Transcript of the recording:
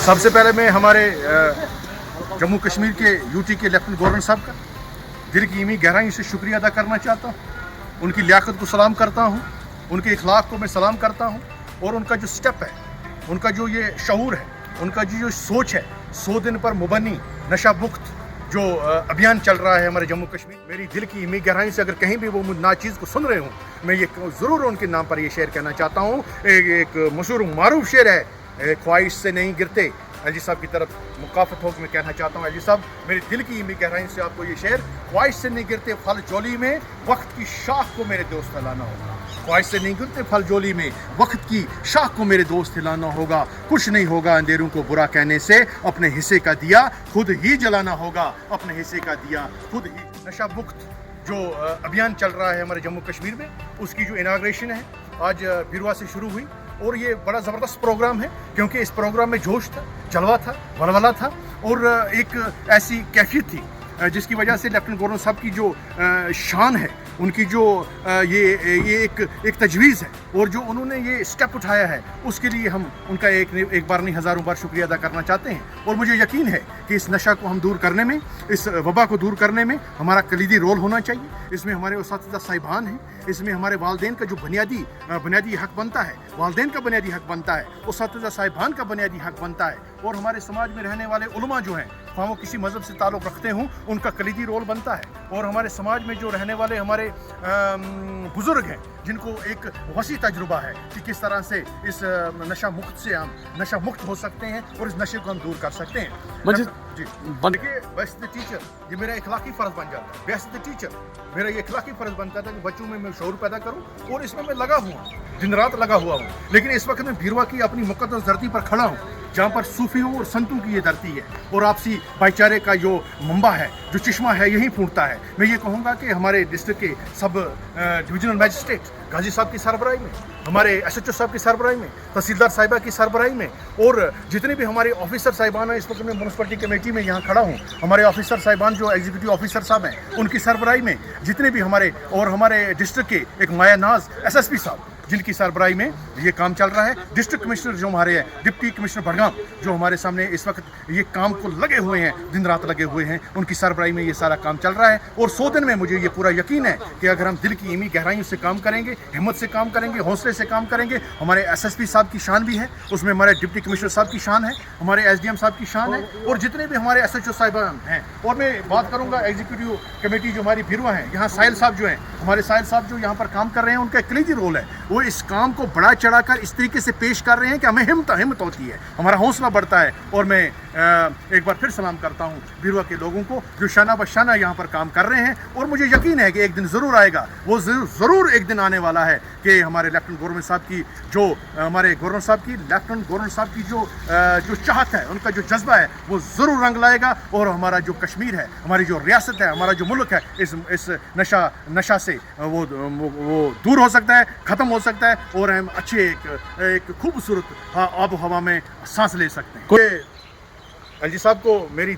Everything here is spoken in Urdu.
سب سے پہلے میں ہمارے جموں کشمیر کے یوٹی کے لیفٹنٹ گورنر صاحب کا دل کی ایمی گہرائی سے شکریہ ادا کرنا چاہتا ہوں. ان کی لیاقت کو سلام کرتا ہوں, ان کے اخلاق کو میں سلام کرتا ہوں, اور ان کا جو سٹیپ ہے, ان کا جو یہ شعور ہے, ان کا جو سوچ ہے, 100 دن پر مبنی نشہ مکت جو ابھیان چل رہا ہے ہمارے جموں کشمیر. میری دل کی ایمی گہرائی سے اگر کہیں بھی وہ ناچیز کو سن رہے ہوں, میں یہ ضرور ان کے نام پر یہ شعر کہنا چاہتا ہوں. ایک مشہور معروف شعر ہے, خواہش سے نہیں گرتے. ایل جی صاحب کی طرف مقافت ہو کے میں کہنا چاہتا ہوں, ایل جی صاحب میری دل کی ایمی گہرائی سے آپ کو یہ شعر, خواہش سے نہیں گرتے پھل جولی میں, وقت کی شاخ کو میرے دوست ہلانا ہوگا. خواہش سے نہیں گرتے پھل جولی میں, وقت کی شاخ کو میرے دوست ہلانا ہوگا. کچھ نہیں ہوگا اندھیروں کو برا کہنے سے, اپنے حصے کا دیا خود ہی جلانا ہوگا. اپنے حصے کا دیا خود ہی. نشہ مکت جو ابھیان چل رہا ہے ہمارے جموں کشمیر میں, اس کی جو اناگریشن ہے آج بیروا سے شروع ہوئی, اور یہ بڑا زبردست پروگرام ہے, کیونکہ اس پروگرام میں جوش تھا, جلوہ تھا, ولولہ تھا, اور ایک ایسی کیفیت تھی جس کی وجہ سے لیفٹنٹ گورنر صاحب کی جو شان ہے, ان کی جو یہ ایک تجویز ہے, اور جو انہوں نے یہ اسٹیپ اٹھایا ہے, اس کے لیے ہم ان کا ایک بار نہیں ہزاروں بار شکریہ ادا کرنا چاہتے ہیں. اور مجھے یقین ہے کہ اس نشہ کو ہم دور کرنے میں, اس وبا کو دور کرنے میں ہمارا کلیدی رول ہونا چاہیے. اس میں ہمارے اساتذہ صاحبان ہیں, اس میں ہمارے والدین کا جو بنیادی حق بنتا ہے, والدین کا بنیادی حق بنتا ہے, اساتذہ صاحبان کا بنیادی حق بنتا ہے, اور ہمارے سماج میں رہنے والے علماء جو ہیں, خواہ وہ کسی مذہب سے تعلق رکھتے ہوں, ان کا کلیدی رول بنتا ہے. اور ہمارے سماج میں جو رہنے والے ہمارے بزرگ ہیں, جن کو ایک وسیع تجربہ ہے کہ کس طرح سے اس نشہ مکت سے ہم نشہ مکت ہو سکتے ہیں, اور اس نشے کو ہم دور کر سکتے ہیں. جی دیکھیے, بیسٹ ٹیچر یہ میرا اخلاقی فرض بن جاتا ہے. بیسٹ ٹیچر میرا یہ اخلاقی فرض بنتا تھا کہ بچوں میں شعور پیدا کروں, اور اس میں لگا ہوا ہوں, دن رات لگا ہوا ہوں. لیکن اس وقت میں بیروا کی اپنی مقدس دھرتی پر کھڑا ہوں, جہاں پر صوفیوں اور سنتوں کی یہ دھرتی ہے, اور آپسی بھائی چارے کا جو منبع ہے, جو چشمہ ہے, یہی پھوٹتا ہے. میں یہ کہوں گا کہ ہمارے ڈسٹرکٹ کے سب ڈویژنل میجسٹریٹ غازی صاحب کی سربراہی میں, ہمارے ایس ایچ او صاحب کی سربراہی میں, تحصیلدار صاحبہ کی سربراہی میں, اور جتنے بھی ہمارے آفیسر صاحبان ہیں, اس وقت میں میونسپلٹی کمیٹی میں یہاں کھڑا ہوں, ہمارے آفیسر صاحبان جو ایگزیکٹو آفیسر صاحب ہیں, ان کی سربراہی میں, جتنے بھی ہمارے اور ہمارے ڈسٹرکٹ کے ایک مایا ناز ایس ایس پی صاحب, جن کی سربراہی میں یہ کام چل رہا ہے. ڈسٹرکٹ کمشنر جو ہمارے ہیں, ڈپٹی کمشنر بڑگام جو ہمارے سامنے اس وقت یہ کام کو لگے ہوئے ہیں, دن رات لگے ہوئے ہیں, ان کی سربراہی میں یہ سارا کام چل رہا ہے. اور 100 دن میں مجھے یہ پورا یقین ہے کہ اگر ہم دل کی ایمی گہرائیوں سے کام کریں گے, ہمت سے کام کریں گے, حوصلے سے کام کریں گے, ہمارے ایس ایس پی صاحب کی شان بھی ہے, اس میں ہمارے ڈپٹی کمشنر صاحب کی شان ہے, ہمارے ایس ڈی ایم صاحب کی شان ہے, اور جتنے بھی ہمارے ایس ایچ او صاحبان ہیں. اور میں بات کروں گا ایگزیکٹو کمیٹی جو ہماری بیروا ہیں, یہاں ساحل صاحب جو ہیں, ہمارے ساحل صاحب جو یہاں پر کام کر رہے ہیں, ان کا ایک کلیدی رول ہے. وہ اس کام کو بڑا چڑھا کر اس طریقے سے پیش کر رہے ہیں کہ ہمیں ہمت ہوتی ہے, ہمارا حوصلہ بڑھتا ہے. اور میں ایک بار پھر سلام کرتا ہوں بیروا کے لوگوں کو جو شانہ بشانہ یہاں پر کام کر رہے ہیں. اور مجھے یقین ہے کہ ایک دن ضرور آئے گا, وہ ضرور ایک دن آنے والا ہے کہ ہمارے لیفٹنٹ گورنر صاحب کی جو لیفٹنٹ گورنر صاحب کی جو چاہت ہے, ان کا جو جذبہ ہے, وہ ضرور رنگ لائے گا. اور ہمارا جو کشمیر ہے, ہماری جو ریاست ہے, ہمارا جو ملک ہے, اس نشہ سے وہ دور ہو سکتا ہے, ختم ہو سکتا ہے, اور ہم اچھے ایک خوبصورت آب و ہوا میں سانس لے سکتے ہیں. ایل جی صاحب کو میری